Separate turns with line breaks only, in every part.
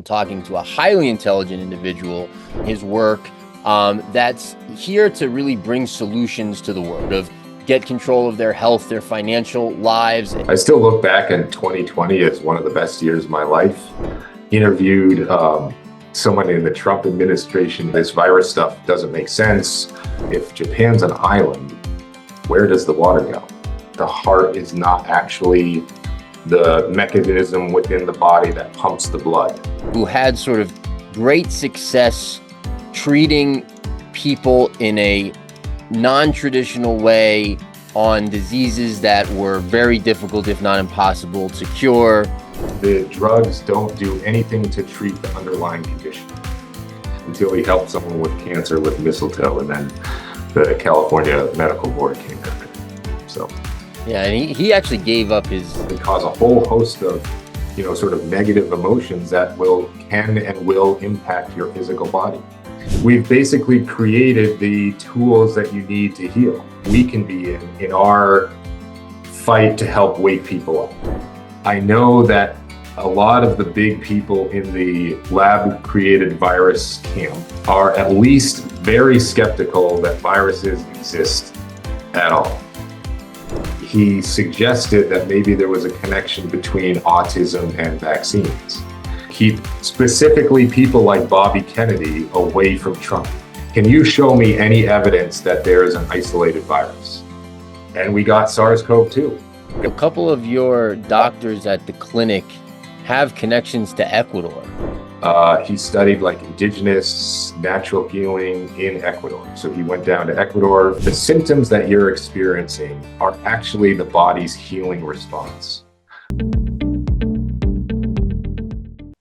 I'm talking to a highly intelligent individual, his work that's here to really bring solutions to the world of get control of their health, their financial lives.
I still look back in 2020 as one of the best years of my life. Interviewed someone in the Trump administration. This virus stuff doesn't make sense. If Japan's an island, where does the water go? The heart is not actually the mechanism within the body that pumps the blood.
Who had sort of great success treating people in a non-traditional way on diseases that were very difficult, if not impossible, to cure.
The drugs don't do anything to treat the underlying condition until he helped someone with cancer with mistletoe, and then the California Medical Board came after him. So
yeah, and he actually gave up his...
It cause a whole host of, sort of negative emotions that can and will impact your physical body. We've basically created the tools that you need to heal. We can be in our fight to help wake people up. I know that a lot of the big people in the lab-created virus camp are at least very skeptical that viruses exist at all. He suggested that maybe there was a connection between autism and vaccines. Keep specifically people like Bobby Kennedy away from Trump. Can you show me any evidence that there is an isolated virus? And we got SARS-CoV-2.
A couple of your doctors at the clinic have connections to Ecuador.
He studied Indigenous natural healing in Ecuador. So he went down to Ecuador. The symptoms that you're experiencing are actually the body's healing response.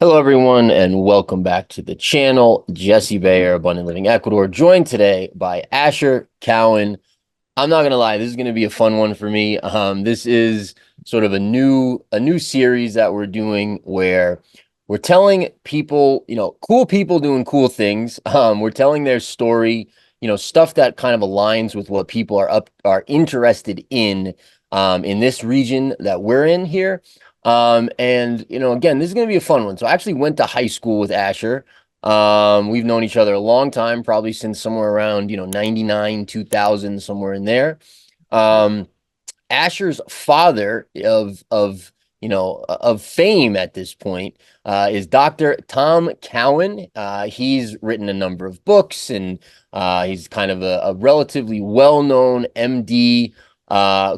Hello, everyone, and welcome back to the channel. Jesse Bayer, Abundant Living Ecuador, joined today by Asher Cowen. I'm not gonna lie, this is gonna be a fun one for me. This is sort of a new series that we're doing where we're telling people, cool people doing cool things. We're telling their story, stuff that kind of aligns with what people are interested in this region that we're in here. And again, this is going to be a fun one. So I actually went to high school with Asher. We've known each other a long time, probably since somewhere around, 99, 2000, somewhere in there. Asher's father of fame at this point, is Dr. Tom Cowan. He's written a number of books, and he's kind of a relatively well-known MD,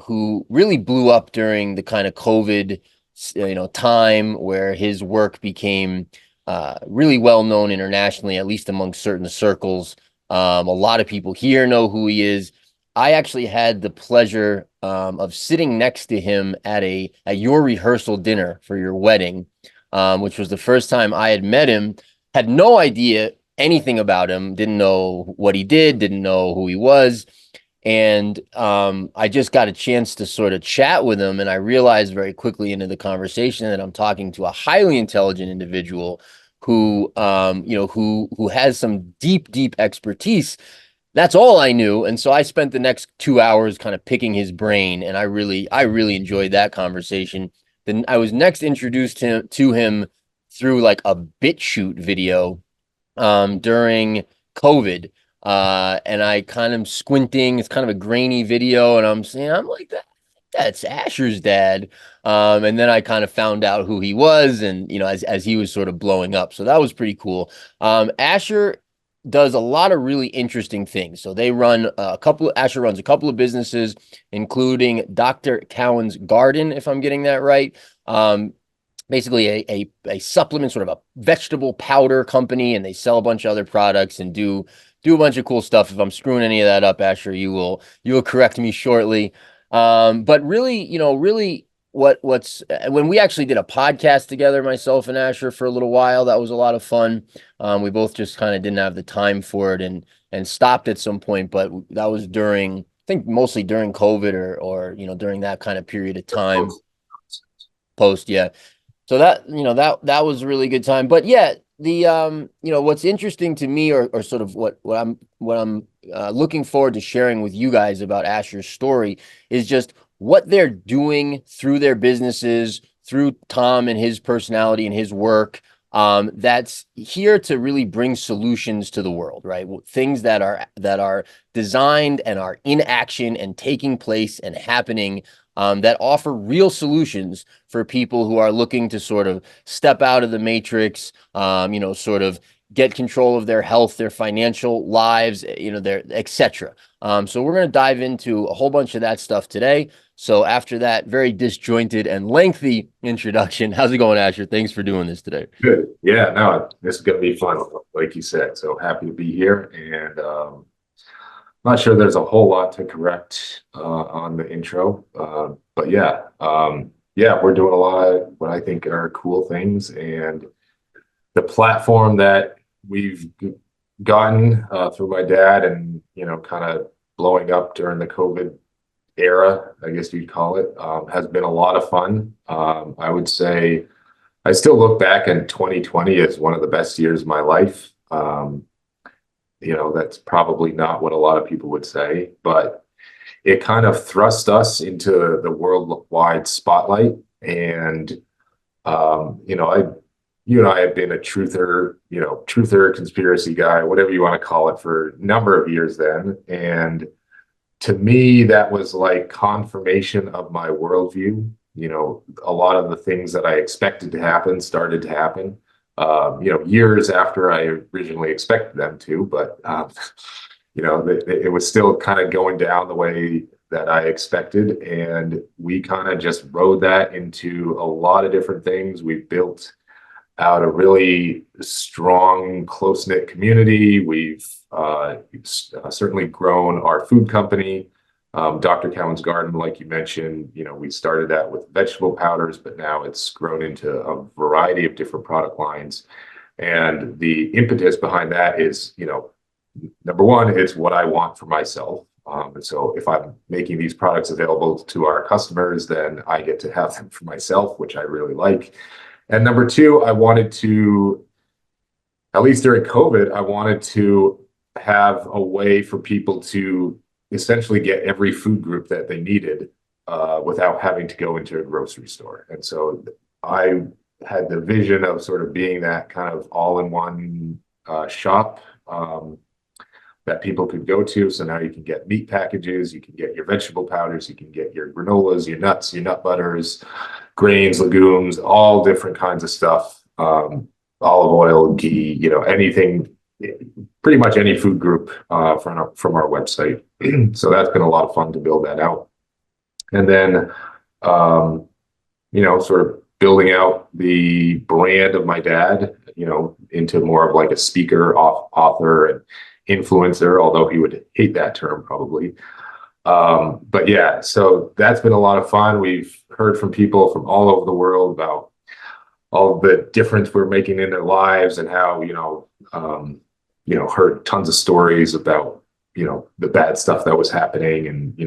who really blew up during the kind of COVID time where his work became really well known internationally, at least among certain circles. A lot of people here know who he is. I actually had the pleasure of sitting next to him at your rehearsal dinner for your wedding, which was the first time I had met him. Had no idea anything about him, didn't know what he did, didn't know who he was. And I just got a chance to sort of chat with him, and I realized very quickly into the conversation that I'm talking to a highly intelligent individual who who has some deep expertise. That's all I knew, and so I spent the next 2 hours kind of picking his brain, and I really enjoyed that conversation. Then I was next introduced to him through a BitChute video during COVID. And I kind of squinting, it's kind of a grainy video, and I'm like, that's Asher's dad. And then I kind of found out who he was, and as he was sort of blowing up. So that was pretty cool. Asher does a lot of really interesting things. So they run Asher runs a couple of businesses, including Dr. Cowan's Garden, if I'm getting that right. Basically a supplement, sort of a vegetable powder company, and they sell a bunch of other products and do a bunch of cool stuff. If I'm screwing any of that up, Asher, you will correct me shortly. But really, when we actually did a podcast together, myself and Asher, for a little while, that was a lot of fun. We both just kind of didn't have the time for it and stopped at some point, but that was I think mostly during COVID or during that kind of period of time. Post, yeah. So that was a really good time. But yeah, the what's interesting to me, or sort of what I'm looking forward to sharing with you guys about Asher's story, is just what they're doing through their businesses, through Tom and his personality and his work, that's here to really bring solutions to the world, right? Things that are designed and are in action and taking place and happening, that offer real solutions for people who are looking to sort of step out of the matrix, sort of get control of their health, their financial lives, their etc. So we're going to dive into a whole bunch of that stuff today. So after that very disjointed and lengthy introduction, how's it going, Asher? Thanks for doing this today.
Good. Yeah, no, this is going to be fun, like you said. So happy to be here. And not sure there's a whole lot to correct on the intro. But yeah, we're doing a lot of what I think are cool things. And the platform that we've gotten through my dad and, kind of blowing up during the COVID era, I guess you'd call it, has been a lot of fun. I would say I still look back in 2020 as one of the best years of my life. That's probably not what a lot of people would say, but it kind of thrust us into the worldwide spotlight. And, you and I have been a truther, conspiracy guy, whatever you want to call it, for a number of years then. And to me, that was like confirmation of my worldview. A lot of the things that I expected to happen started to happen, years after I originally expected them to, but, it was still kind of going down the way that I expected. And we kind of just rode that into a lot of different things. We've built out a really strong, close-knit community. We've certainly grown our food company. Dr. Cowan's Garden, like you mentioned, we started that with vegetable powders, but now it's grown into a variety of different product lines. And the impetus behind that is, number one, it's what I want for myself. And so if I'm making these products available to our customers, then I get to have them for myself, which I really like. And number two, I wanted to, at least during COVID, I wanted to have a way for people to essentially get every food group that they needed without having to go into a grocery store. And so I had the vision of sort of being that kind of all-in-one shop that people could go to. So now you can get meat packages, you can get your vegetable powders, you can get your granolas, your nuts, your nut butters, grains, legumes, all different kinds of stuff, olive oil, ghee, anything, pretty much any food group from our website. So that's been a lot of fun to build that out. And then, sort of building out the brand of my dad, into more of like a speaker, author, and influencer, although he would hate that term probably. But yeah, so that's been a lot of fun. We've heard from people from all over the world about all the difference we're making in their lives and how, heard tons of stories about, the bad stuff that was happening and,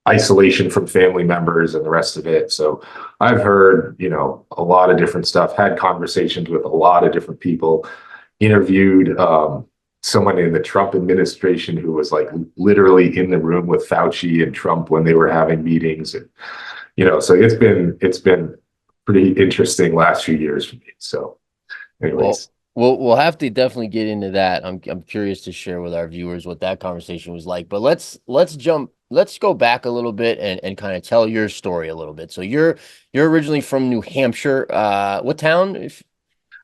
isolation from family members and the rest of it. So I've heard, a lot of different stuff, had conversations with a lot of different people, interviewed someone in the Trump administration who was like literally in the room with Fauci and Trump when they were having meetings. And, so it's been pretty interesting last few years for me. So anyways.
We'll have to definitely get into that. I'm curious to share with our viewers what that conversation was like. But let's go back a little bit and kind of tell your story a little bit. So you're originally from New Hampshire. What town?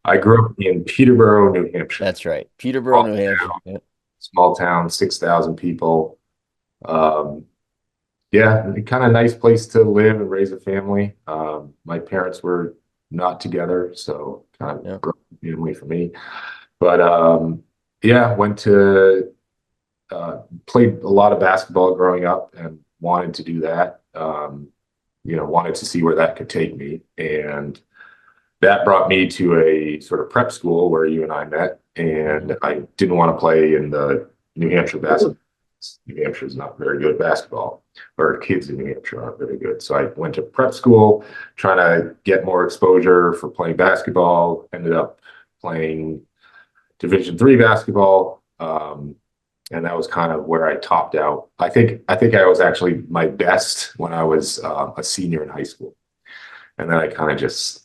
I grew up in Peterborough, New Hampshire.
That's right. Peterborough, New Hampshire. Yeah.
Small town, 6,000 people. Yeah, kind of nice place to live and raise a family. My parents were not together, so kind of broke the family for me. But went to played a lot of basketball growing up and wanted to do that. Wanted to see where that could take me. And that brought me to a sort of prep school where you and I met. And I didn't want to play in the New Hampshire basketball. New Hampshire is not very good at basketball, or kids in New Hampshire aren't very good. So I went to prep school, trying to get more exposure for playing basketball. Ended up playing Division III basketball, and that was kind of where I topped out. I think I was actually my best when I was a senior in high school, and then I kind of just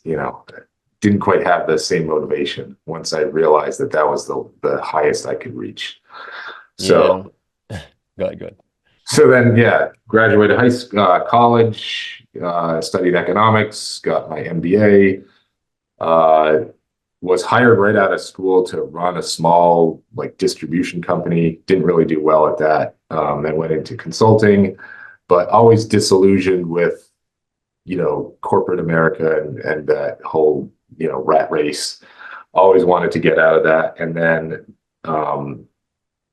didn't quite have the same motivation once I realized that that was the highest I could reach.
Yeah.
So
Good, good.
so then, yeah, graduated high school, college, studied economics, got my MBA, uh, was hired right out of school to run a small like distribution company. Didn't really do well at that. Then went into consulting, but always disillusioned with, corporate America and that whole, rat race. Always wanted to get out of that. And then I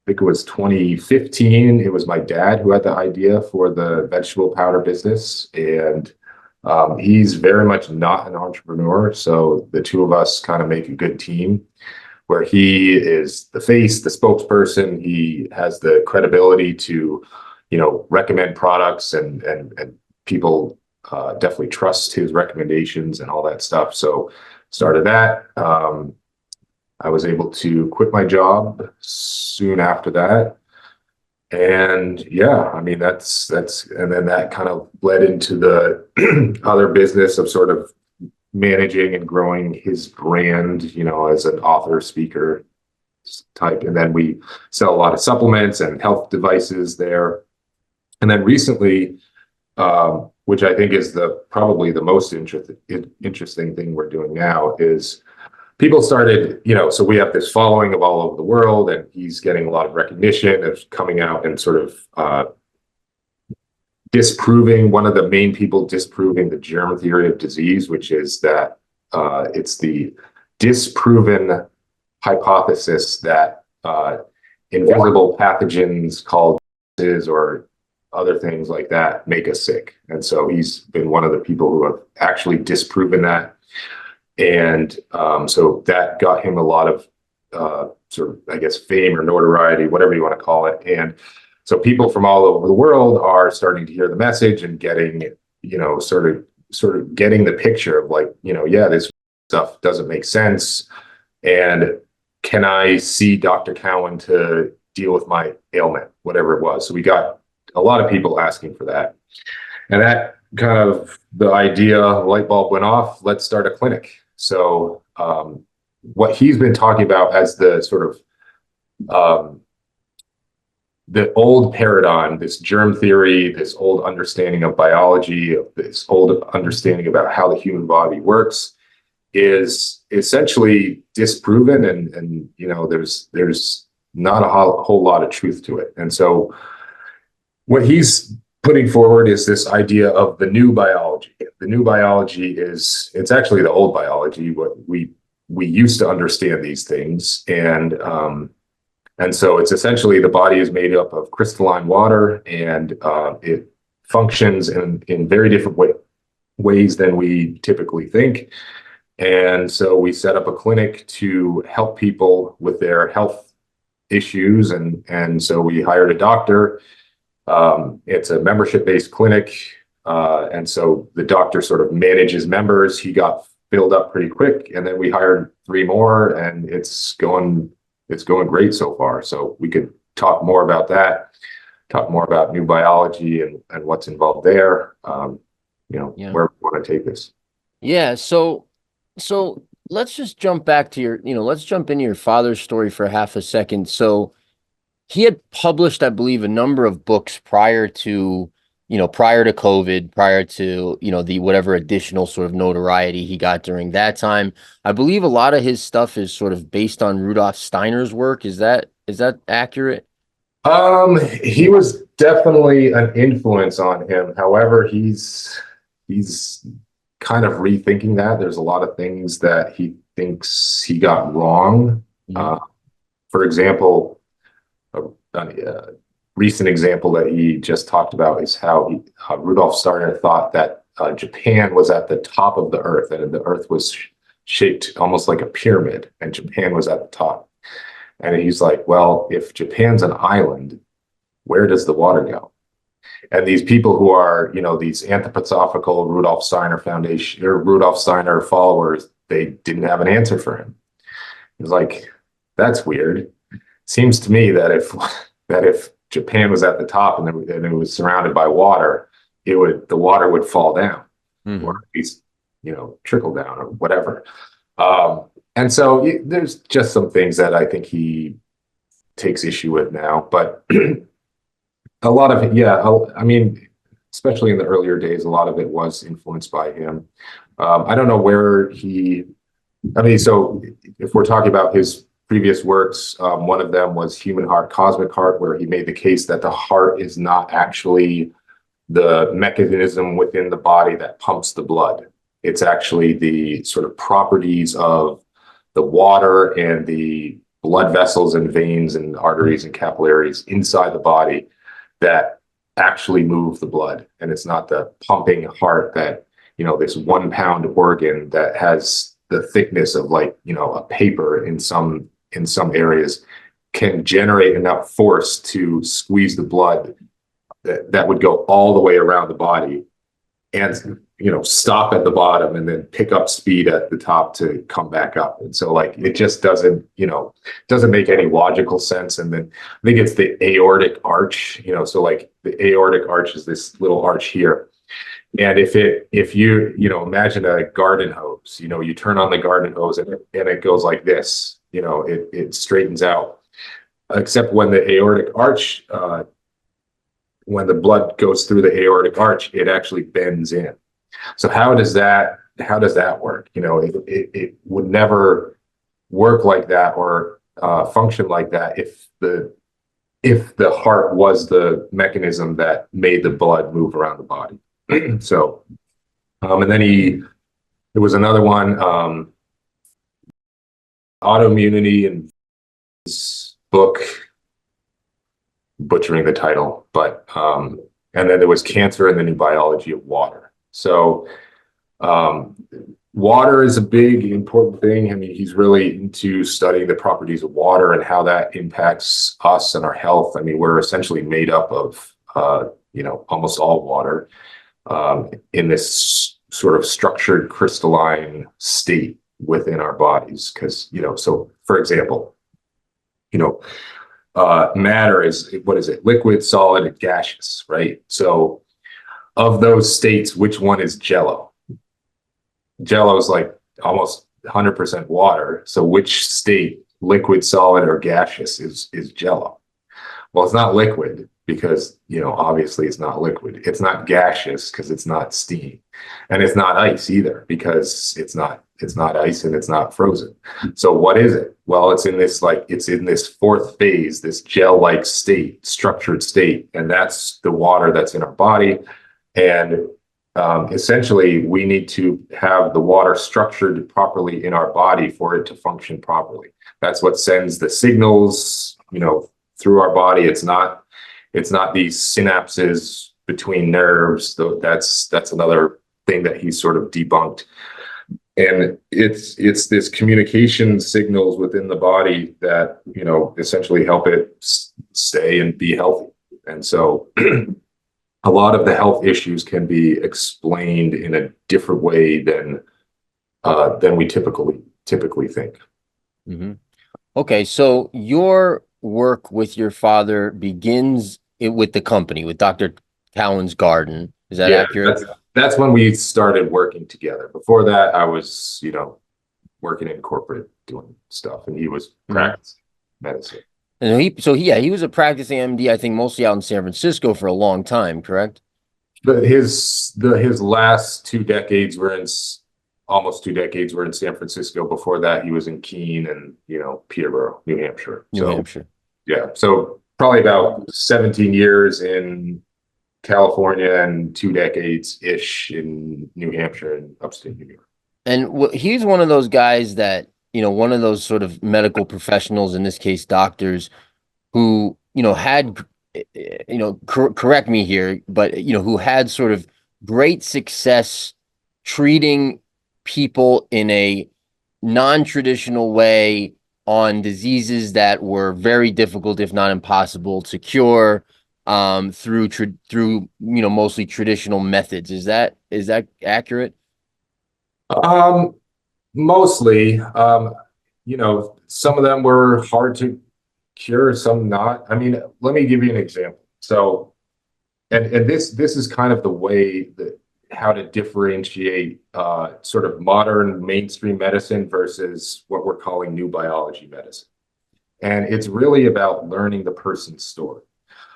think it was 2015. It was my dad who had the idea for the vegetable powder business. And he's very much not an entrepreneur. So the two of us kind of make a good team where he is the face, the spokesperson. He has the credibility to, recommend products and people definitely trust his recommendations and all that stuff. So started that. I was able to quit my job soon after that. And yeah, I mean, and then that kind of led into the other business of sort of managing and growing his brand, as an author, speaker type. And then we sell a lot of supplements and health devices there. And then recently, which I think is probably the most interesting thing we're doing now is people started, so we have this following of all over the world, and he's getting a lot of recognition of coming out and sort of disproving, one of the main people disproving the germ theory of disease, which is that it's the disproven hypothesis that invisible pathogens called or other things like that make us sick. And so he's been one of the people who have actually disproven that. And so that got him a lot of sort of, I guess, fame or notoriety, whatever you want to call it. And so people from all over the world are starting to hear the message and getting, sort of getting the picture of like, yeah, this stuff doesn't make sense. And can I see Dr. Cowan to deal with my ailment, whatever it was? So we got a lot of people asking for that. And that kind of the idea, light bulb went off, let's start a clinic. So what he's been talking about as the sort of the old paradigm, this germ theory, this old understanding of biology, this old understanding about how the human body works is essentially disproven. And there's not a whole lot of truth to it. And so what he's putting forward is this idea of the new biology. The new biology it's actually the old biology. What we used to understand these things, and so it's essentially the body is made up of crystalline water, and it functions in very different ways than we typically think. And so we set up a clinic to help people with their health issues, and so we hired a doctor. It's a membership-based clinic. And so the doctor sort of manages members. He got filled up pretty quick, and then we hired 3 more, and it's going great so far. So we could talk more about that, talk more about new biology and what's involved there.
Yeah.
Where we want to take this.
Yeah. So let's just jump back to let's jump into your father's story for half a second. So he had published, I believe, a number of books prior to COVID, prior to, the whatever additional sort of notoriety he got during that time. I believe a lot of his stuff is sort of based on Rudolf Steiner's work. Is that accurate?
He was definitely an influence on him. However, he's kind of rethinking that. There's a lot of things that he thinks he got wrong.
Mhm.
For example, a recent example that he just talked about is how Rudolf Steiner thought that Japan was at the top of the earth, and the earth was shaped almost like a pyramid, and Japan was at the top. And he's like, well, if Japan's an island, where does the water go? And these people who are, these anthroposophical Rudolf Steiner Foundation or Rudolf Steiner followers, they didn't have an answer for him. He's like, that's weird. Seems to me that if Japan was at the top and it was surrounded by water, the water would fall down, or at least trickle down or whatever. And so there's just some things that I think he takes issue with now, but a lot of it, yeah, I mean, especially in the earlier days, a lot of it was influenced by him. I don't know where I mean, so if we're talking about his previous works, one of them was Human Heart, Cosmic Heart, where he made the case that the heart is not actually the mechanism within the body that pumps the blood. It's actually the sort of properties of the water and the blood vessels and veins and arteries and capillaries inside the body that actually move the blood. And it's not the pumping heart that, this 1 pound organ that has the thickness of, like, a paper in some areas, can generate enough force to squeeze the blood that would go all the way around the body and stop at the bottom and then pick up speed at the top to come back up. And so, like, it just doesn't make any logical sense. And then I think it's the aortic arch, so like the aortic arch is this little arch here. And if you imagine a garden hose, you turn on the garden hose and it goes like this, it straightens out, except when the aortic arch, when the blood goes through the aortic arch, it actually bends in. So how does that work? It would never work like that or function like that if the heart was the mechanism that made the blood move around the body. So, and then there was another one, autoimmunity, and his book, butchering the title, but and then there was Cancer and the New Biology of Water. So water is a big important thing. I mean, he's really into studying the properties of water and how that impacts us and our health. I mean, we're essentially made up of almost all water in this sort of structured crystalline state within our bodies. Because so for example, matter is, what is it? Liquid, solid, and gaseous, right? So of those states, which one is Jello? Jello is like almost 100% water. So which state, liquid, solid, or gaseous, is Jello? Well, it's not liquid because, obviously it's not liquid. It's not gaseous because it's not steam. And it's not ice either because it's not ice and it's not frozen. So what is it? Well, it's in this fourth phase, this gel-like state, structured state. And that's the water that's in our body. And essentially, we need to have the water structured properly in our body for it to function properly. That's what sends the signals, through our body. It's not these synapses between nerves. Though that's another thing that he's sort of debunked. And it's this communication signals within the body that essentially help it stay and be healthy. And so a lot of the health issues can be explained in a different way than we typically think.
Mm-hmm. Okay, so your work with your father begins with the company, with Dr. Cowan's Garden. Is that accurate?
That's when we started working together. Before that, I was, working in corporate doing stuff, and he was practicing medicine.
And he was a practicing MD, I think, mostly out in San Francisco for a long time, correct?
But his last 2 decades were almost 2 decades were in San Francisco. Before that, he was in Keene and Peterborough, New Hampshire.
New Hampshire.
Yeah, so probably about 17 years in California and 2 decades ish in New Hampshire and upstate New York.
And he's one of those guys that, one of those sort of medical professionals, in this case, doctors, who, had, correct me here, but, who had sort of great success treating people in a non-traditional way on diseases that were very difficult, if not impossible, to cure through mostly traditional methods. Is that accurate?
Mostly, some of them were hard to cure, some not. I mean, let me give you an example. So, and this is kind of the way that how to differentiate sort of modern mainstream medicine versus what we're calling new biology medicine. And it's really about learning the person's story.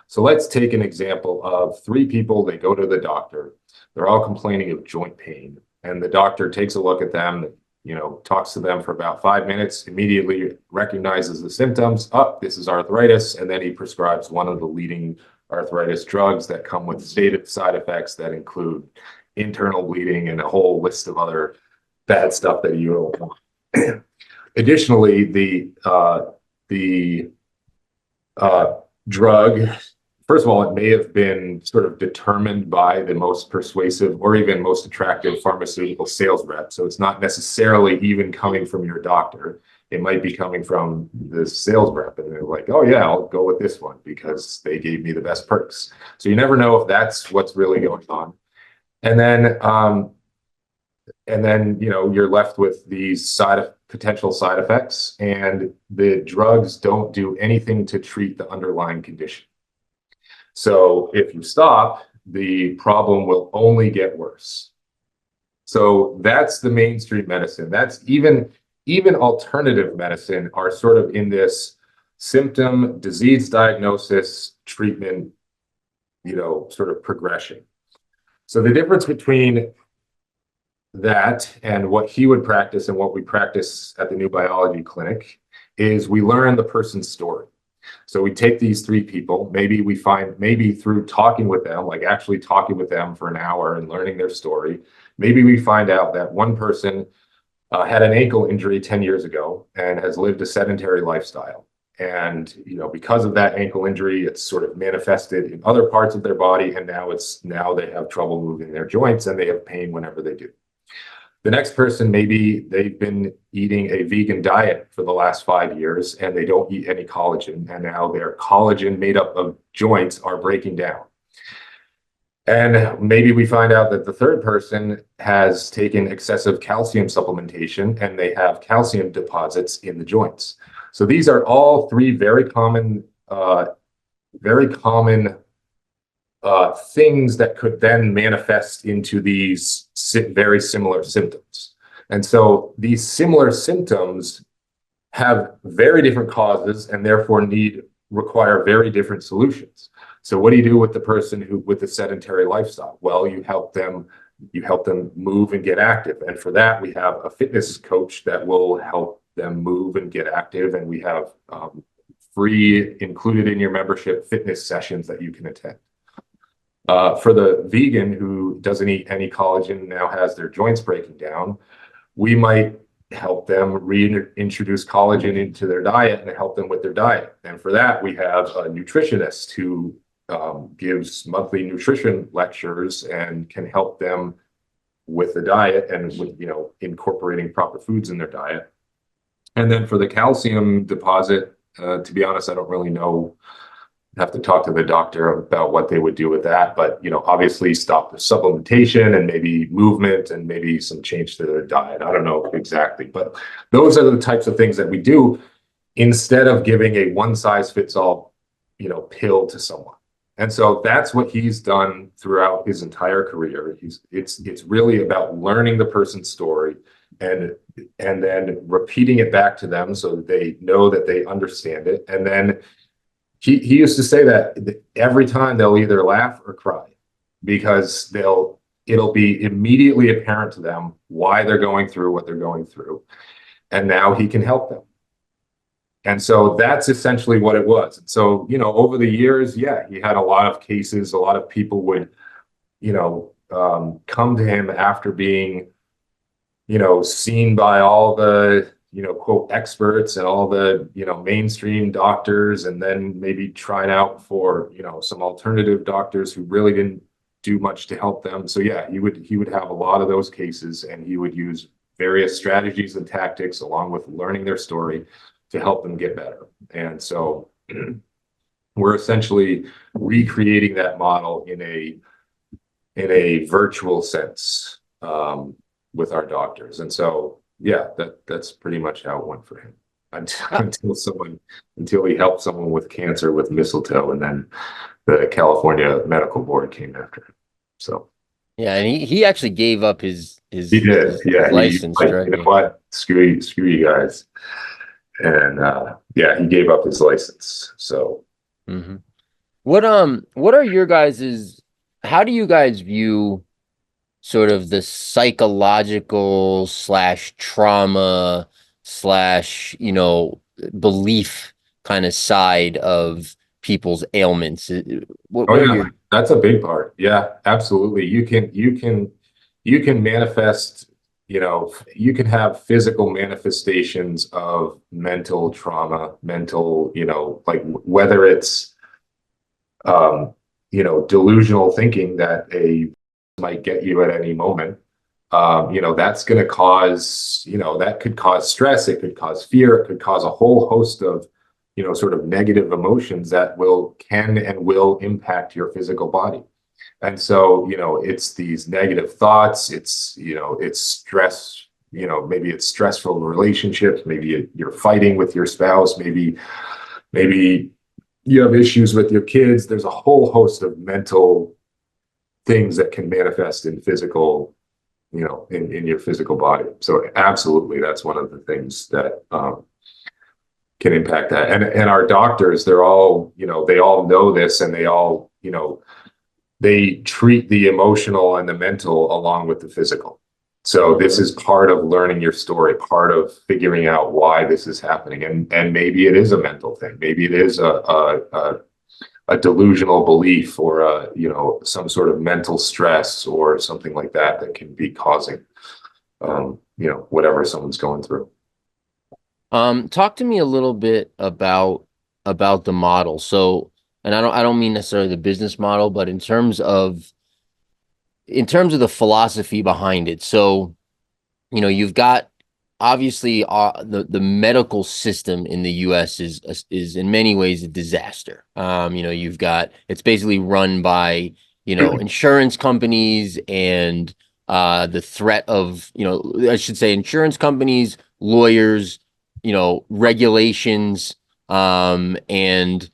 So let's take an example of three people. They go to the doctor. They're all complaining of joint pain. And the doctor takes a look at them, talks to them for about 5 minutes, immediately recognizes the symptoms. Oh, this is arthritis. And then he prescribes one of the leading arthritis drugs that come with stated side effects that include internal bleeding and a whole list of other bad stuff that you don't want. Additionally, the drug, first of all, it may have been sort of determined by the most persuasive or even most attractive pharmaceutical sales rep. So it's not necessarily even coming from your doctor. It might be coming from the sales rep, and they're like, oh yeah, I'll go with this one because they gave me the best perks. So you never know if that's what's really going on. And then you're left with these potential side effects, and the drugs don't do anything to treat the underlying condition. So if you stop, the problem will only get worse. So that's the mainstream medicine. That's even alternative medicine are sort of in this symptom, disease diagnosis, treatment, sort of progression. So the difference between that and what he would practice and what we practice at the New Biology Clinic is we learn the person's story. So we take these three people, maybe through talking with them, like actually talking with them for an hour and learning their story, maybe we find out that one person had an ankle injury 10 years ago and has lived a sedentary lifestyle. And, because of that ankle injury, it's sort of manifested in other parts of their body. And now they have trouble moving their joints and they have pain whenever they do. The next person, maybe they've been eating a vegan diet for the last 5 years and they don't eat any collagen. And now their collagen made up of joints are breaking down. And maybe we find out that the third person has taken excessive calcium supplementation and they have calcium deposits in the joints. So these are all three very common things that could then manifest into these very similar symptoms. And so these similar symptoms have very different causes and therefore require very different solutions. So what do you do with the person with the sedentary lifestyle? Well, you help them move and get active. And for that, we have a fitness coach that will help them move and get active. And we have free included in your membership fitness sessions that you can attend. For the vegan who doesn't eat any collagen and now has their joints breaking down, we might help them reintroduce collagen into their diet and help them with their diet. And for that, we have a nutritionist who gives monthly nutrition lectures and can help them with the diet and with, incorporating proper foods in their diet. And then for the calcium deposit, to be honest, I don't really know. Have to talk to the doctor about what they would do with that, but obviously stop the supplementation and maybe movement and maybe some change to their diet. I don't know exactly, but those are the types of things that we do instead of giving a one size fits all, pill to someone. And so that's what he's done throughout his entire career. It's really about learning the person's story and then repeating it back to them so that they know that they understand it. And then he used to say that every time they'll either laugh or cry because it'll be immediately apparent to them why they're going through what they're going through. And now he can help them. And so that's essentially what it was. And so, over the years, he had a lot of cases. A lot of people would, come to him after being, seen by all the, quote, experts and all the, mainstream doctors, and then maybe trying out for, some alternative doctors who really didn't do much to help them. So he would have a lot of those cases, and he would use various strategies and tactics along with learning their story to help them get better. And so we're essentially recreating that model in a virtual sense with our doctors. And so that's pretty much how it went for him until he helped someone with cancer with mistletoe, and then the California Medical Board came after him. So
Yeah, and he actually gave up
He did.
his
Yeah, he
license,
like,
right?
you know
Yeah.
what? Screw you guys. And yeah, he gave up his license. So
Hmm. What are your guys's, how do you guys view sort of the psychological slash trauma slash, belief kind of side of people's ailments?
oh
What are
yeah,
your
that's a big part. Yeah, absolutely. You can manifest, you can have physical manifestations of mental trauma, mental, like whether it's um, delusional thinking that a might get you at any moment. That's going to cause, that could cause stress. It could cause fear. It could cause a whole host of, sort of negative emotions that can and will impact your physical body. And so, it's these negative thoughts. It's stress. Maybe it's stressful relationships. Maybe you're fighting with your spouse. Maybe you have issues with your kids. There's a whole host of mental things that can manifest in physical, in your physical body. So absolutely, that's one of the things that can impact that. And our doctors, they're all, they all know this, and they all, they treat the emotional and the mental along with the physical. So this is part of learning your story, part of figuring out why this is happening. And maybe it is a mental thing. Maybe it is a delusional belief, or some sort of mental stress or something like that that can be causing whatever someone's going through.
talk to me a little bit about the model. So, and I don't mean necessarily the business model, but in terms of the philosophy behind it. So, you've got obviously the medical system in the US is in many ways a disaster. You've got, it's basically run by, insurance companies and the threat of, I should say insurance companies, lawyers, regulations, and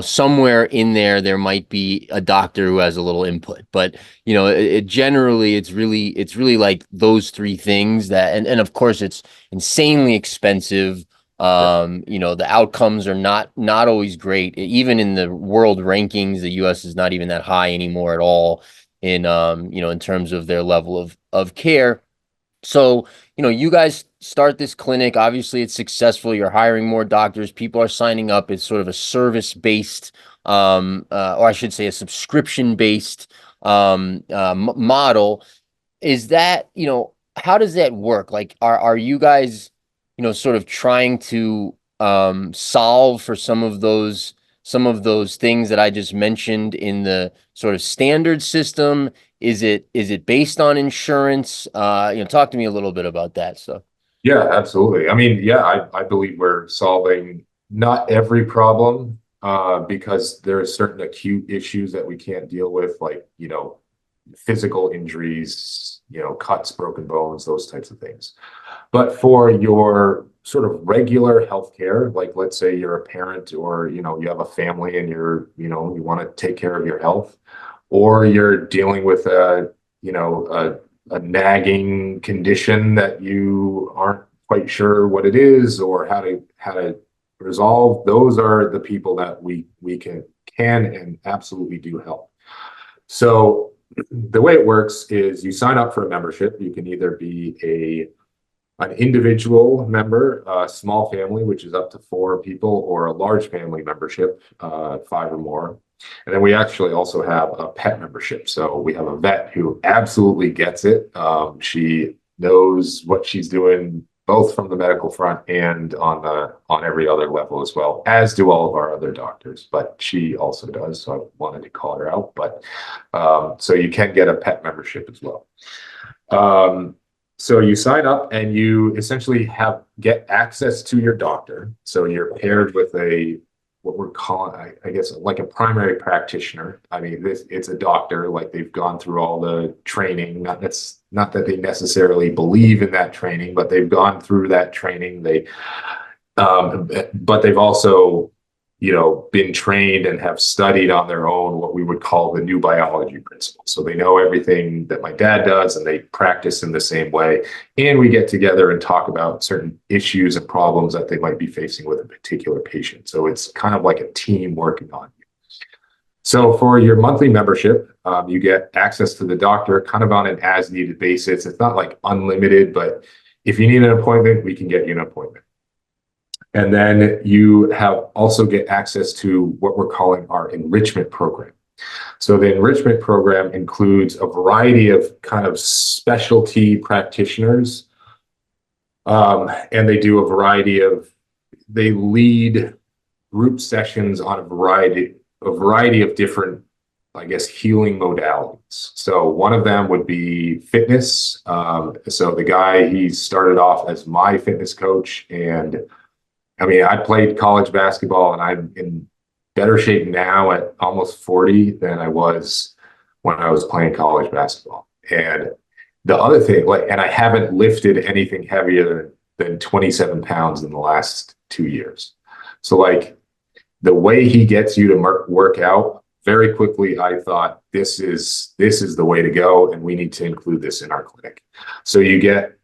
somewhere in there might be a doctor who has a little input, but it generally it's really like those three things that, and of course it's insanely expensive. The outcomes are not always great. Even in the world rankings, the US is not even that high anymore at all in terms of their level of care. So, you guys start this clinic. Obviously, it's successful. You're hiring more doctors. People are signing up. It's sort of a service-based, or I should say, a subscription-based model. Is that, how does that work? Like, are you guys, sort of trying to solve for some of those things that I just mentioned in the sort of standard system? Is it based on insurance? Talk to me a little bit about that. So,
Yeah, absolutely. I mean, yeah, I believe we're solving not every problem, because there are certain acute issues that we can't deal with, like, physical injuries, cuts, broken bones, those types of things. But for your sort of regular healthcare, like let's say you're a parent, or you have a family, and you want to take care of your health, or you're dealing with a nagging condition that you aren't quite sure what it is or how to resolve. Those are the people that we can and absolutely do help. So the way it works is you sign up for a membership. You can either be an individual member, a small family, which is up to 4 people, or a large family membership, 5 or more. And then we actually also have a pet membership. So we have a vet who absolutely gets it. She knows what she's doing, both from the medical front and on every other level as well, as do all of our other doctors. But she also does, so I wanted to call her out. But so you can get a pet membership as well. Um, so you sign up and you essentially get access to your doctor. So you're paired with what we're calling, I guess, like a primary practitioner. I mean, it's a doctor, like they've gone through all the training. Not that they necessarily believe in that training, but they've gone through that training. But they've also been trained and have studied on their own what we would call the new biology principles. So they know everything that my dad does and they practice in the same way. And we get together and talk about certain issues and problems that they might be facing with a particular patient. So it's kind of like a team working on it. So for your monthly membership, you get access to the doctor kind of on an as needed basis. It's not like unlimited, but if you need an appointment, we can get you an appointment. And then you have also get access to what we're calling our enrichment program. So the enrichment program includes a variety of kind of specialty practitioners. And they lead group sessions on a variety of different, I guess, healing modalities. So one of them would be fitness. So the guy, he started off as my fitness coach, and I mean, I played college basketball and I'm in better shape now at almost 40 than I was when I was playing college basketball. And the other thing, and I haven't lifted anything heavier than 27 pounds in the last 2 years. So the way he gets you to work out very quickly, I thought this is the way to go. And we need to include this in our clinic. So you get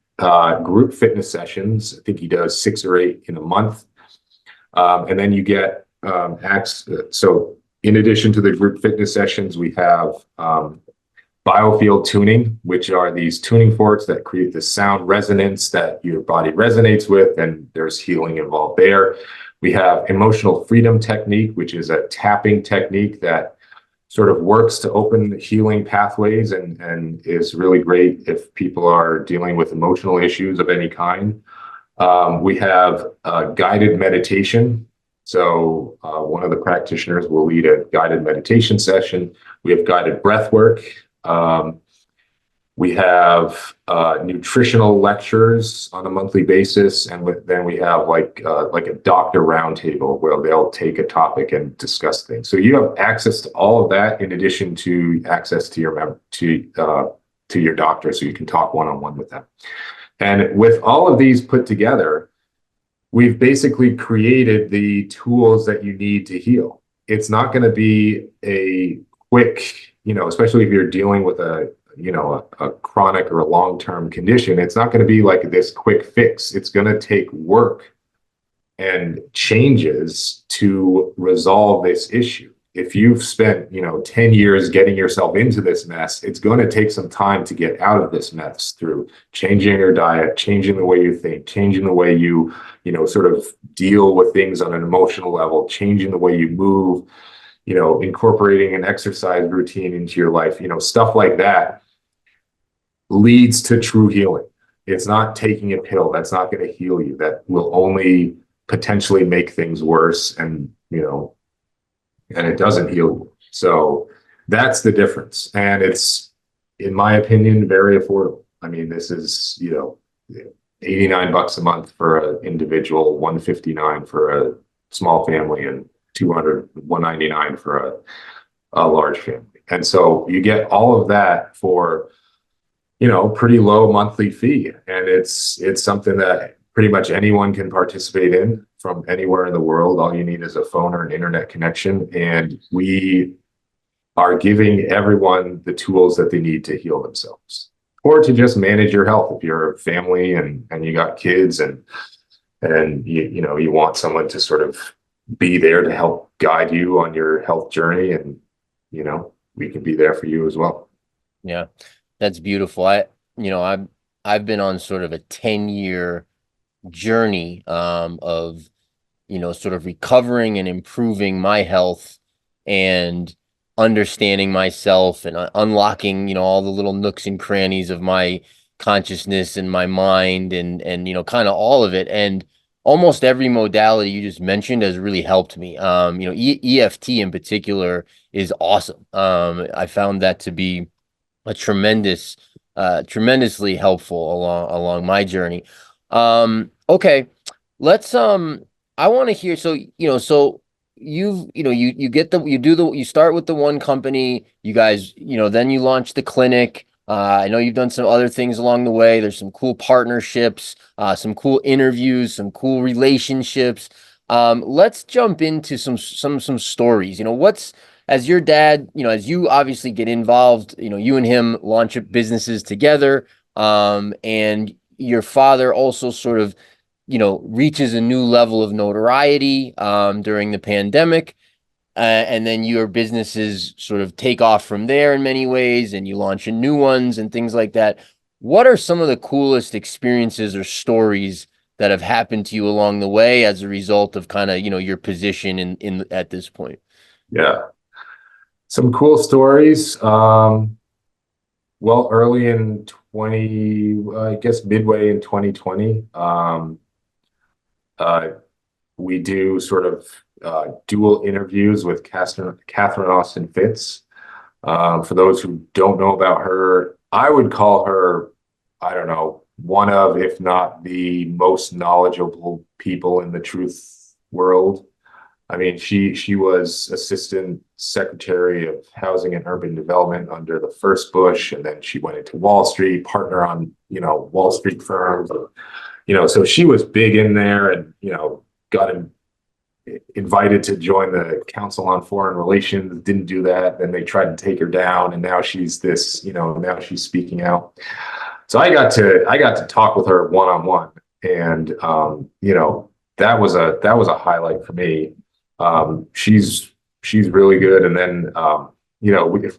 group fitness sessions. I think he does 6 or 8 in a month. And then you get so in addition to the group fitness sessions, we have biofield tuning, which are these tuning forks that create the sound resonance that your body resonates with, and there's healing involved there. We have emotional freedom technique, which is a tapping technique that sort of works to open healing pathways and is really great if people are dealing with emotional issues of any kind. We have guided meditation. So one of the practitioners will lead a guided meditation session. We have guided breath work. We have nutritional lectures on a monthly basis, and then we have like a doctor roundtable where they'll take a topic and discuss things. So you have access to all of that in addition to access to your doctor, so you can talk one-on-one with them. And with all of these put together, we've basically created the tools that you need to heal. It's not going to be a quick, especially if you're dealing with a chronic or a long-term condition, it's not going to be like this quick fix. It's going to take work and changes to resolve this issue. If you've spent, 10 years getting yourself into this mess, it's going to take some time to get out of this mess through changing your diet, changing the way you think, changing the way you, sort of deal with things on an emotional level, changing the way you move, incorporating an exercise routine into your life, stuff like that leads to true healing. It's not taking a pill. That's not going to heal you. That will only potentially make things worse, and it doesn't heal you. So that's the difference. And it's, in my opinion, very affordable. I mean, this is, $89 a month for an individual, $159 for a small family, and $199 for a large family. And so you get all of that for, pretty low monthly fee. And it's something that pretty much anyone can participate in from anywhere in the world. All you need is a phone or an internet connection. And we are giving everyone the tools that they need to heal themselves, or to just manage your health. If you're a family and you got kids and you want someone to sort of be there to help guide you on your health journey, and, we can be there for you as well.
Yeah, that's beautiful. I've been on sort of a 10-year journey of sort of recovering and improving my health and understanding myself and unlocking all the little nooks and crannies of my consciousness and my mind and kind of all of it. And almost every modality you just mentioned has really helped me. EFT in particular is awesome. I found that to be a tremendously helpful along my journey. Okay, let's I want to hear, so you start with the one company, you guys, then you launch the clinic. I know you've done some other things along the way. There's some cool partnerships, some cool interviews, some cool relationships. Let's jump into some stories. What's as your dad, as you obviously get involved, you and him launch businesses together, and your father also sort of, reaches a new level of notoriety during the pandemic. And then your businesses sort of take off from there in many ways, and you launch in new ones and things like that. What are some of the coolest experiences or stories that have happened to you along the way as a result of kind of, your position in at this point?
Yeah, some cool stories. Well, early in 20, I guess midway in 2020, uh, we do sort of dual interviews with Catherine Austin Fitz. For those who don't know about her, I would call her, I don't know, one of, if not the most knowledgeable people in the truth world. I mean, she was Assistant Secretary of Housing and Urban Development under the first Bush, and then she went into Wall Street, partner on, Wall Street firms. So she was big in there, and, got invited to join the Council on Foreign Relations, didn't do that. Then they tried to take her down, and now she's this, now she's speaking out. So I got to talk with her one on one, and that was a highlight for me. She's really good, and then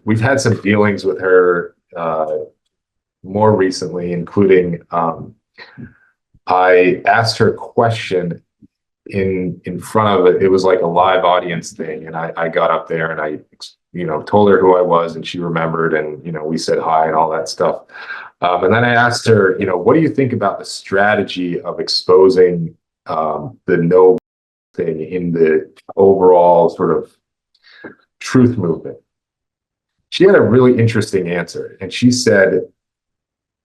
we've had some dealings with her more recently, including I asked her a question in front of it was like a live audience thing, and I got up there and I told her who I was, and she remembered, and we said hi and all that stuff. And then I asked her, what do you think about the strategy of exposing the no thing in the overall sort of truth movement? She had a really interesting answer, and she said,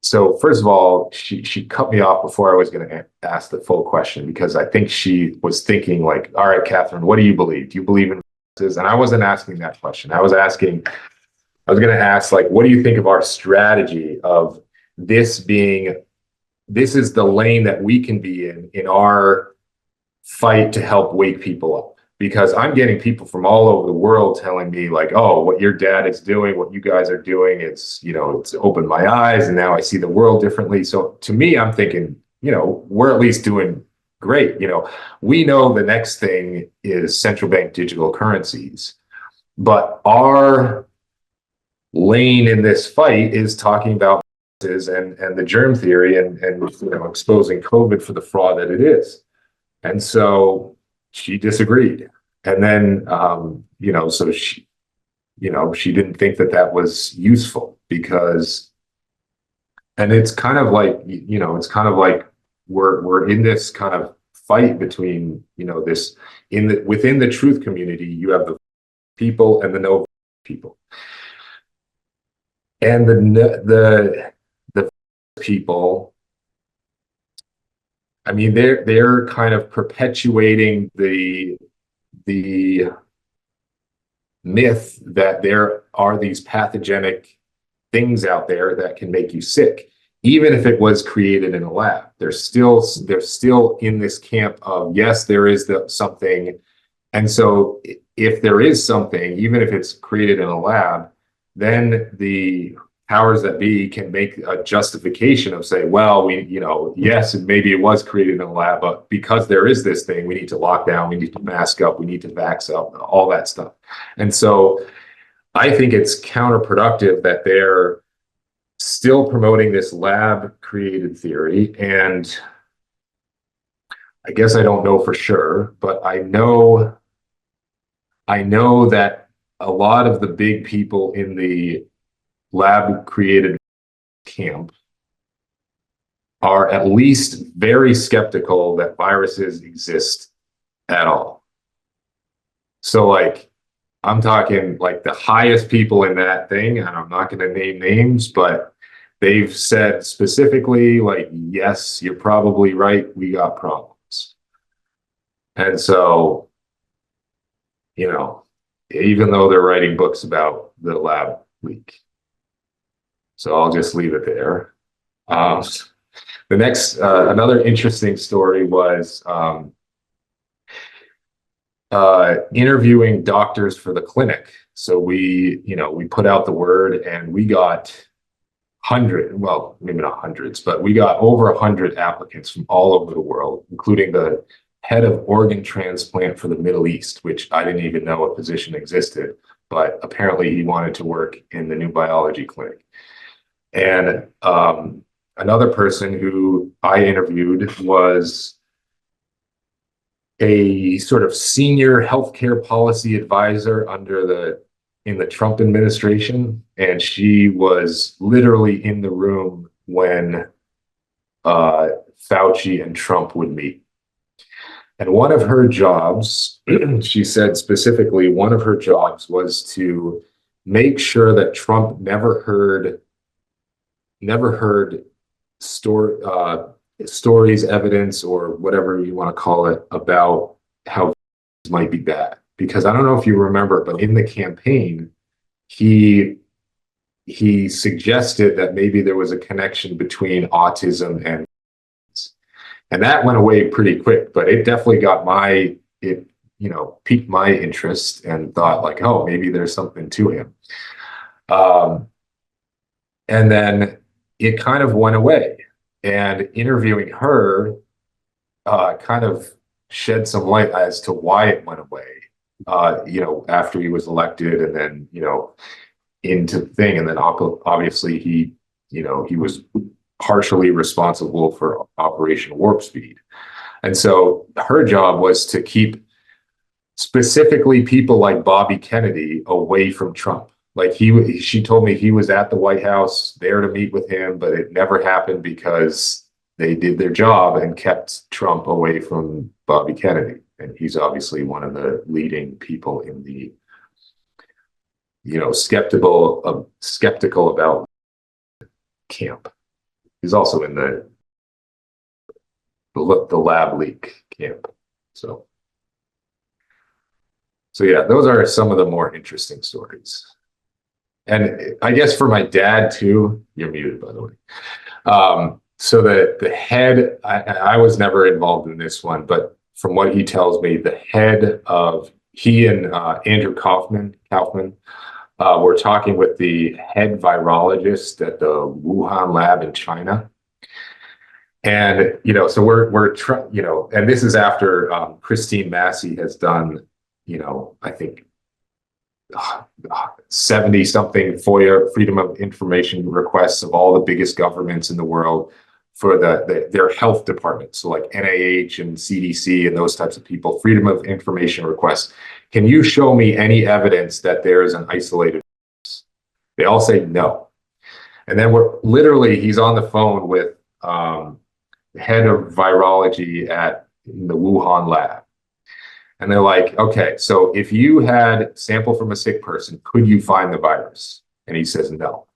so first of all, she cut me off before I was going to ask the full question, because I think she was thinking like, all right, Catherine, what do you believe? Do you believe in this? And I wasn't asking that question. I was going to ask, like, what do you think of our strategy of this is the lane that we can be in our fight to help wake people up? Because I'm getting people from all over the world telling me like, oh, what your dad is doing, what you guys are doing, it's opened my eyes, and now I see the world differently. So to me, I'm thinking, we're at least doing great. We know the next thing is central bank digital currencies, but our lane in this fight is talking about and the germ theory and exposing COVID for the fraud that it is. And so she disagreed. And then, so she didn't think that was useful, because, and it's kind of like, we're in this kind of fight between, this within the truth community, you have the people and the no people. And the people, I mean, they're kind of perpetuating the myth that there are these pathogenic things out there that can make you sick, even if it was created in a lab. They're still in this camp of, yes, there is something, and so if there is something, even if it's created in a lab, then the powers that be can make a justification of say, well, yes, and maybe it was created in a lab, but because there is this thing, we need to lock down, we need to mask up, we need to vax up, all that stuff. And so I think it's counterproductive that they're still promoting this lab created theory. And I guess I don't know for sure, but I know that a lot of the big people in the lab created camp are at least very skeptical that viruses exist at all. So like, I'm talking like the highest people in that thing, and I'm not going to name names, but they've said specifically like, yes, you're probably right, we got problems. And so, even though they're writing books about the lab leak. So I'll just leave it there. The next, another interesting story was interviewing doctors for the clinic. So we put out the word, and we got well, maybe not hundreds, but we got over 100 applicants from all over the world, including the head of organ transplant for the Middle East, which I didn't even know a position existed, but apparently he wanted to work in the new biology clinic. And another person who I interviewed was a sort of senior healthcare policy advisor in the Trump administration, and she was literally in the room when Fauci and Trump would meet. And one of her jobs, she said specifically, one of her jobs was to make sure that Trump never heard stories, evidence, or whatever you want to call it, about how might be bad. Because I don't know if you remember, but in the campaign, he suggested that maybe there was a connection between autism and that went away pretty quick. But it definitely got piqued my interest, and thought like, oh, maybe there's something to him. And then it kind of went away. And interviewing her kind of shed some light as to why it went away. After he was elected, and then into the thing, and then obviously he was partially responsible for Operation Warp Speed, and so her job was to keep specifically people like Bobby Kennedy away from Trump. Like she told me he was at the White House there to meet with him, but it never happened because they did their job and kept Trump away from Bobby Kennedy. And he's obviously one of the leading people in the, skeptical about camp. He's also in the lab leak camp. So yeah, those are some of the more interesting stories. And I guess for my dad too, you're muted, by the way. So the head, I was never involved in this one, but from what he tells me, the head of, he and Andrew Kaufman were talking with the head virologist at the Wuhan lab in China. And, so and this is after Christine Massey has done, I think 70 something FOIA, Freedom of Information requests of all the biggest governments in the world for their health departments. So like NIH and CDC and those types of people, Freedom of Information requests. Can you show me any evidence that there is an isolated virus? They all say no. And then he's on the phone with the head of virology in the Wuhan lab. And they're like, okay, so if you had sample from a sick person, could you find the virus? And he says, no,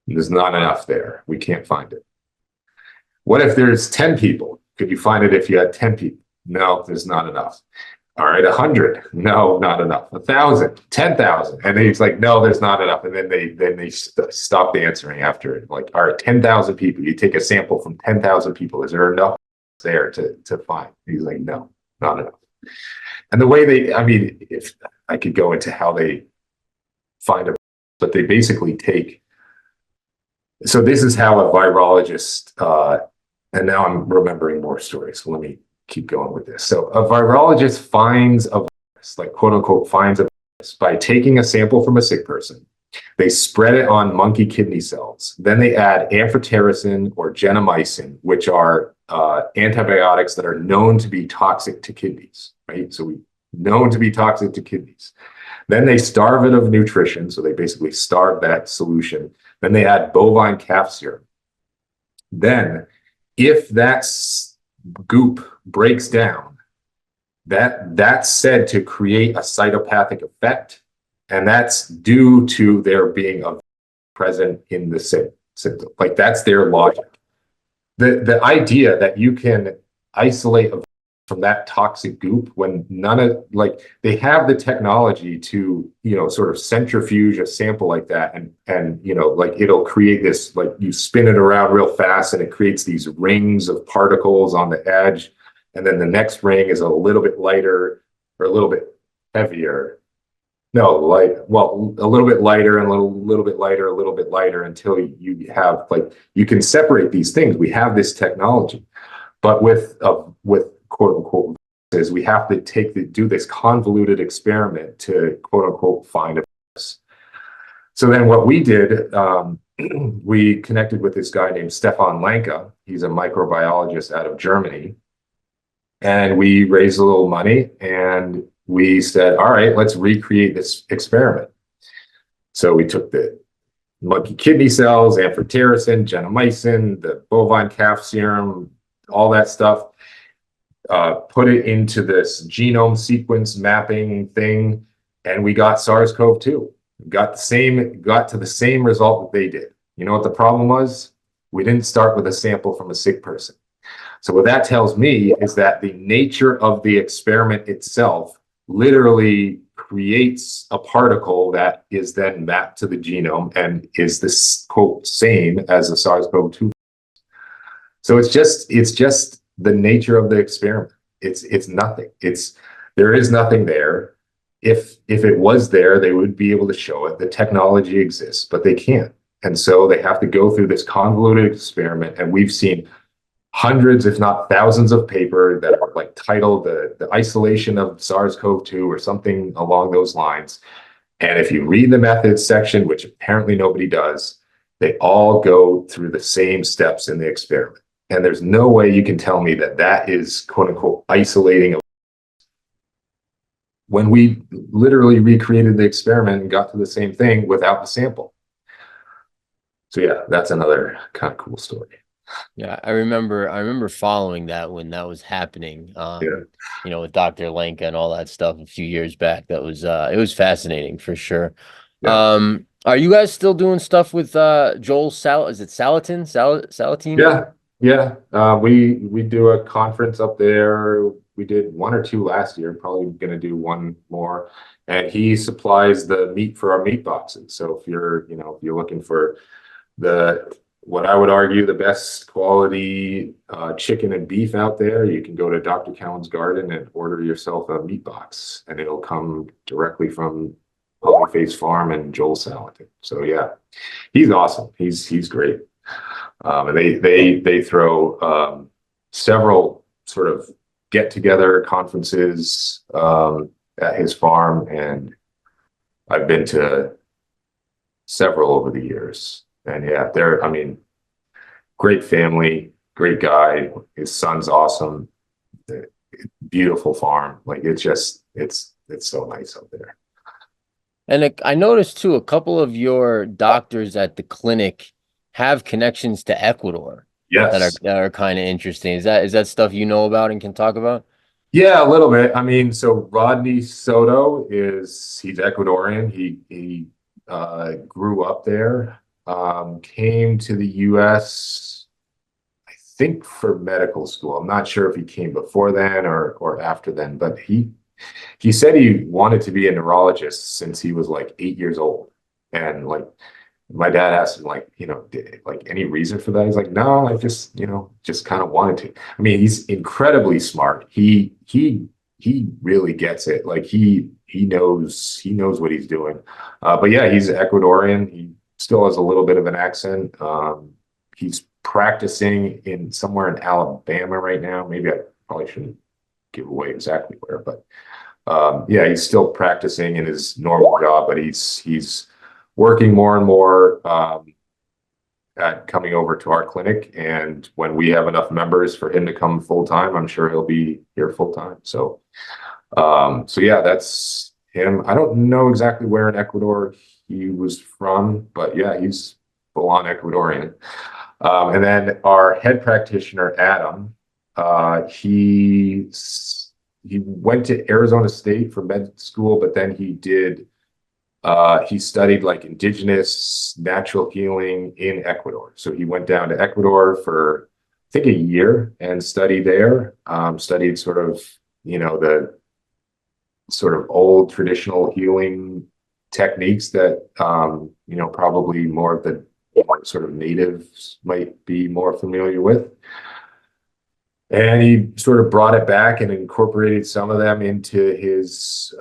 there's not enough there. We can't find it. What if there's 10 people? Could you find it if you had 10 people? No, there's not enough. All right, 100. No, not enough. 1,000, 10,000. And then he's like, no, there's not enough. And then they stopped answering after it. Like, all right, 10,000 people. You take a sample from 10,000 people. Is there enough there to find? He's like, no, not enough. And the way if I could go into how they find but they basically so this is how a virologist, and now I'm remembering more stories. So let me keep going with this. So a virologist finds a virus, like quote unquote, finds a virus by taking a sample from a sick person. They spread it on monkey kidney cells. Then they add amphotericin or gentamicin, which are antibiotics that are known to be toxic to kidneys, right? So known to be toxic to kidneys. Then they starve it of nutrition. So they basically starve that solution. Then they add bovine calf serum. Then if that goop breaks down, that's said to create a cytopathic effect. And that's due to there being a present in the symptom. Like that's their logic. The idea that you can isolate from that toxic goop when they have the technology to, sort of centrifuge a sample like that. And it'll create this, like you spin it around real fast and it creates these rings of particles on the edge. And then the next ring is a little bit lighter. or a little bit heavier. No, light. Well, a little bit lighter and a little bit lighter, a little bit lighter until you have like you can separate these things. We have this technology, but with quote unquote is we have to do this convoluted experiment to quote unquote find a virus. So then what we did, we connected with this guy named Stefan Lanka. He's a microbiologist out of Germany. And we raised a little money and we said, all right, let's recreate this experiment. So we took the monkey kidney cells, amphotericin, gentamicin, the bovine calf serum, all that stuff, put it into this genome sequence mapping thing, and we got SARS-CoV-2. Got to the same result that they did. You know what the problem was? We didn't start with a sample from a sick person. So what that tells me is that the nature of the experiment itself literally creates a particle that is then mapped to the genome and is this quote same as the SARS-CoV-2. So it's just the nature of the experiment. It's nothing. There is nothing there. If it was there, they would be able to show it. The technology exists, but they can't. And so they have to go through this convoluted experiment. And we've seen hundreds, if not thousands of papers that are like titled the isolation of SARS-CoV-2 or something along those lines. And if you read the methods section, which apparently nobody does, they all go through the same steps in the experiment. And there's no way you can tell me that that is quote unquote isolating. When we literally recreated the experiment and got to the same thing without the sample. So yeah, that's another kind of cool story.
Yeah, I remember following that when that was happening.
Yeah.
With Dr. Lenka and all that stuff a few years back. That was it was fascinating for sure.
Yeah.
Are you guys still doing stuff with Joel is it Salatin?
Yeah. Yeah. We do a conference up there. We did one or two last year, probably gonna do one more. And he supplies the meat for our meat boxes. So if you're looking for what I would argue the best quality chicken and beef out there, you can go to Dr. Cowan's Garden and order yourself a meat box, and it'll come directly from Face Farm and Joel Salatin. So yeah, he's awesome. He's great. And they throw several sort of get together conferences at his farm, and I've been to several over the years. And yeah, great family, great guy. His son's awesome. Beautiful farm. Like it's so nice up there.
And I noticed too, a couple of your doctors at the clinic have connections to Ecuador
Yes.
that are kind of interesting. Is that stuff you know about and can talk about?
Yeah, a little bit. I mean, so Rodney Soto he's Ecuadorian. He grew up there, came to the US, I think for medical school. I'm not sure if he came before then or after then, but he said he wanted to be a neurologist since he was like 8 years old. And like my dad asked him, like, like any reason for that? He's like, no, I just kind of wanted to. I mean, he's incredibly smart. He really gets it. Like he knows what he's doing. But yeah, he's Ecuadorian. He still has a little bit of an accent. He's practicing in somewhere in Alabama right now. Maybe I probably shouldn't give away exactly where, but yeah, he's still practicing in his normal job, but he's working more and more at coming over to our clinic. And when we have enough members for him to come full time, I'm sure he'll be here full time. So yeah, that's him. I don't know exactly where in Ecuador he was from, but yeah, he's full on Ecuadorian. And then our head practitioner, Adam, he went to Arizona State for med school, but then he studied like indigenous natural healing in Ecuador. So he went down to Ecuador for, I think, a year and studied there. Studied sort of, the sort of old traditional healing techniques that, probably more of the, sort of natives might be more familiar with. And he sort of brought it back and incorporated some of them into his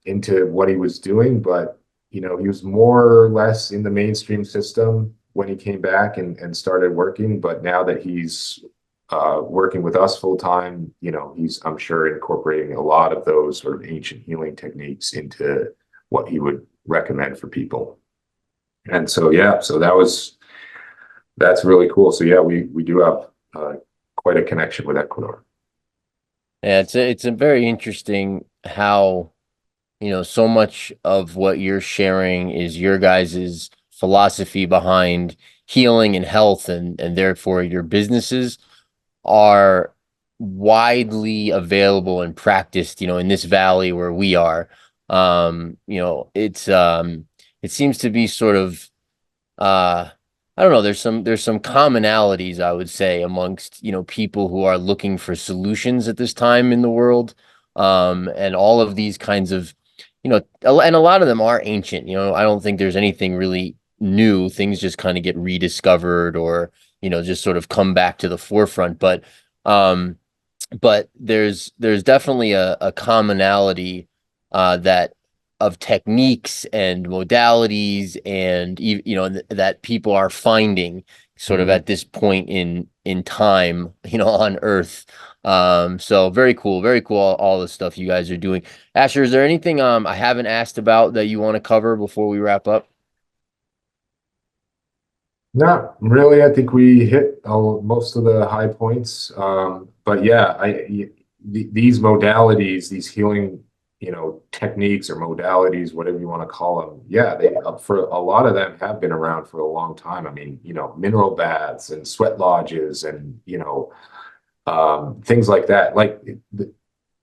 into what he was doing. But he was more or less in the mainstream system when he came back and started working. But now that he's working with us full time, he's, I'm sure, incorporating a lot of those sort of ancient healing techniques into what he would recommend for people. And so yeah, so that's really cool. So yeah, we do have quite a connection with Ecuador.
Yeah, it's a very interesting how, so much of what you're sharing is your guys's philosophy behind healing and health, and therefore your businesses are widely available and practiced, in this valley where we are. It seems to be sort of uh I don't know, there's some commonalities, I would say, amongst, people who are looking for solutions at this time in the world. And all of these kinds of, and a lot of them are ancient. I don't think there's anything really new. Things just kind of get rediscovered or, just sort of come back to the forefront. Um but there's definitely a commonality that of techniques and modalities, and that people are finding sort of
Mhm.
at this point in time, on Earth. So very cool, all the stuff you guys are doing. Asher, is there anything I haven't asked about that you want to cover before we wrap up?
Not really. I think we hit most of the high points. But yeah, these modalities, these healing, techniques or modalities, whatever you want to call them. Yeah, they for a lot of them have been around for a long time. I mean, mineral baths and sweat lodges and, things like that. Like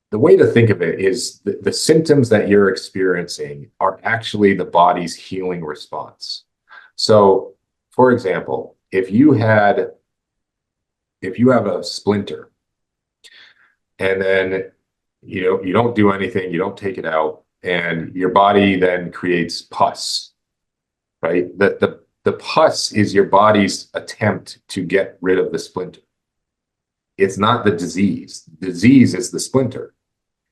the way to think of it is the symptoms that you're experiencing are actually the body's healing response. So, for example, if you have a splinter and then you don't do anything, you don't take it out, and your body then creates pus, right? The pus is your body's attempt to get rid of the splinter. It's not the disease. The disease is the splinter.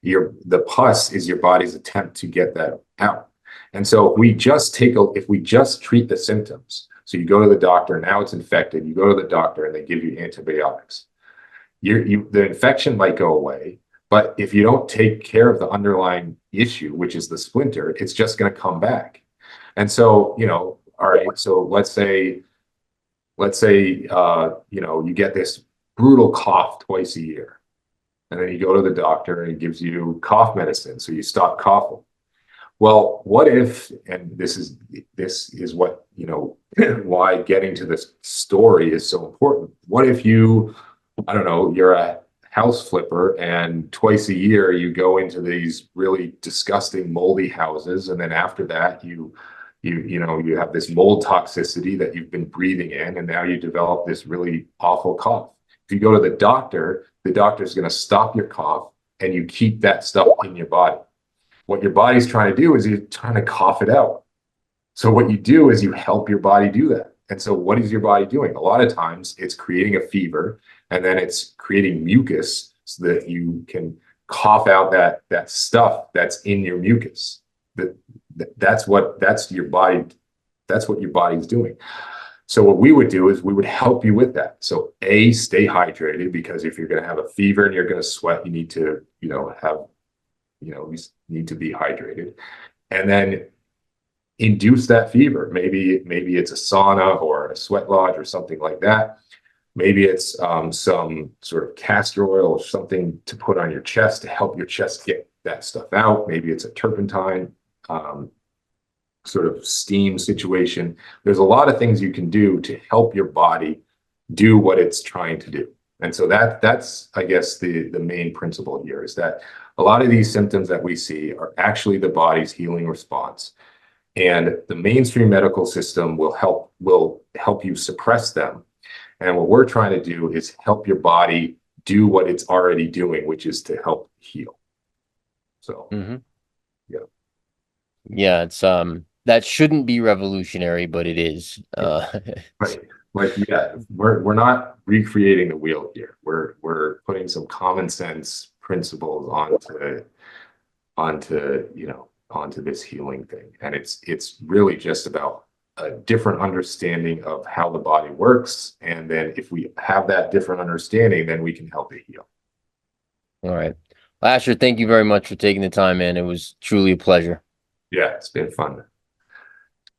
The pus is your body's attempt to get that out. And so if we just treat the symptoms, so you go to the doctor, now it's infected, you go to the doctor and they give you antibiotics. The infection might go away, but if you don't take care of the underlying issue, which is the splinter, it's just going to come back. And so, all right, so let's say you get this brutal cough twice a year. And then you go to the doctor and he gives you cough medicine, so you stop coughing. Well, what if, and this is what, why getting to this story is so important. What if I don't know, you're a house flipper and twice a year you go into these really disgusting moldy houses, and then after that you have this mold toxicity that you've been breathing in, and now you develop this really awful cough. If you go to the doctor's going to stop your cough and you keep that stuff in your body. What your body's trying to do is you're trying to cough it out. So what you do is you help your body do that. And so what is your body doing? A lot of times it's creating a fever, and then it's creating mucus so that you can cough out that stuff that's in your mucus. That's what your body's doing. So what we would do is we would help you with that. So stay hydrated, because if you're going to have a fever and you're going to sweat, you need to, you need to be hydrated. And then induce that fever. Maybe it's a sauna or a sweat lodge or something like that. Maybe it's some sort of castor oil or something to put on your chest to help your chest get that stuff out. Maybe it's a turpentine sort of steam situation. There's a lot of things you can do to help your body do what it's trying to do. And so that's, I guess, the main principle here is that a lot of these symptoms that we see are actually the body's healing response. And the mainstream medical system will help you suppress them. And what we're trying to do is help your body do what it's already doing, which is to help heal. So,
Hmm.
yeah.
Yeah, it's that shouldn't be revolutionary, but it is.
Right. Like, yeah, we're not recreating the wheel here. We're putting some common sense principles onto this healing thing. And it's really just about a different understanding of how the body works. And then if we have that different understanding, then we can help it heal.
All right. Asher, thank you very much for taking the time, man. It was truly a pleasure.
Yeah, it's been fun.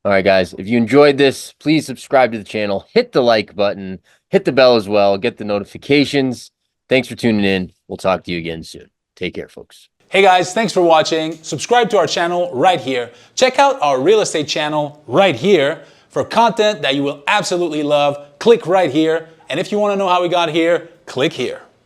All right, guys, if you enjoyed this, please subscribe to the channel, hit the like button, hit the bell as well, get the notifications. Thanks for tuning in. We'll talk to you again soon. Take care, folks.
Hey guys, thanks for watching. Subscribe to our channel right here. Check out our real estate channel right here for content that you will absolutely love. Click right here. And if you want to know how we got here, click here.